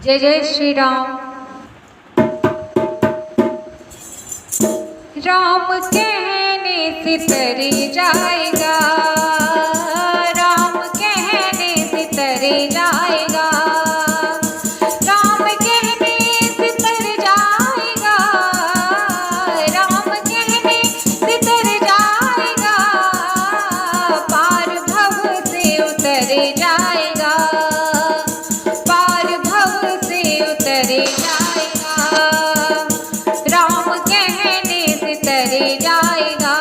जय जय श्री राम। राम कहने से तर जाएगा, राम कहने से तर जाएगा, राम कहने से तर जाएगा, राम कहने से तर जाएगा, पार भव से उतर जाएगा, पार भव से उतर जाएगा, राम कहने से तर जाएगा,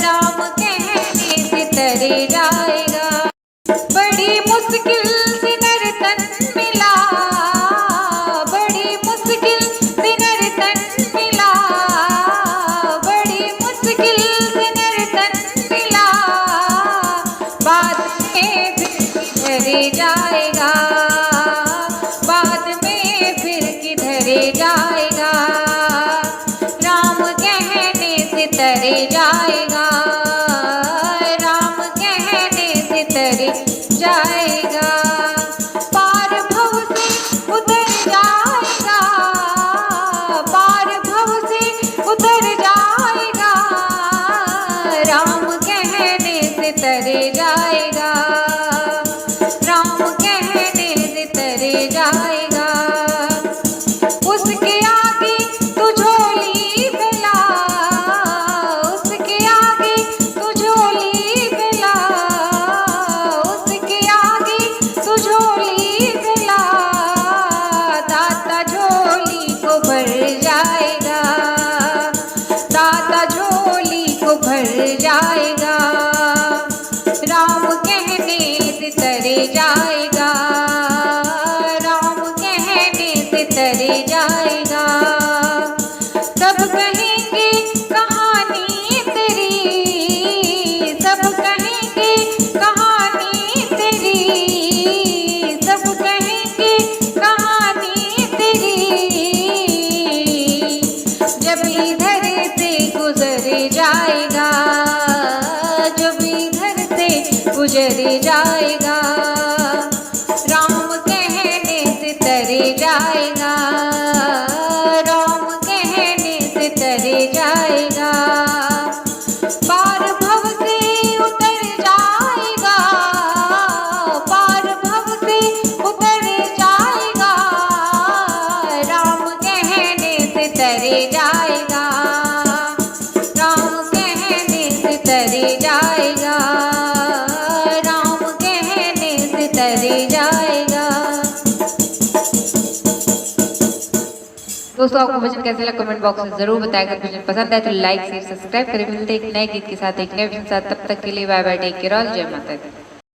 राम कहने से तर जाएगा। बड़ी मुश्किल से नर तन मिला, बड़ी मुश्किल से नर तन मिला, बड़ी मुश्किल से नर तन मिला, बाद में फिर किधर जाएगा, बाद में फिर किधर जाएगा, राम कहने से तर जाएगा, राम कहने से तर जाएगा, पार भव से उतर जाएगा, पार भव से उतर जाएगा, राम कहने से तर जाएगा, राम कहने से तर जाएगा। उसके आगे तू झोली फैला, उसके आगे तू झोली फैला, उसके आगे तू झोली फैला, दाता झोली को भर जाएगा, दाता झोली को भर जाएगा, राम कहने से तर जाएगा, राम कहने से तर जाएगा। सब कहेंगे कहानी तेरी, सब कहेंगे कहानी तेरी, सब कहेंगे कहानी तेरी, जब इधर से गुजर जाएगा, जब इधर से गुजर जाएगा, राम कहने से तर जाएगा, राम कहने से तर जाएगा, पार भव से उतर जाएगा, पार भव से उतर जाएगा, राम कहने से तर जाएगा, राम कहने से तर जाएगा, राम कहने से तर जाएगा। दोस्तों आपको भजन कैसे लगा कमेंट बॉक्स में जरूर बताएगा। भजन पसंद आए तो लाइक शेयर सब्सक्राइब करें। मिलते हैं एक नए गीत के साथ, एक नए भजन के साथ। तब तक के लिए bye bye, take care all, जय माता दी।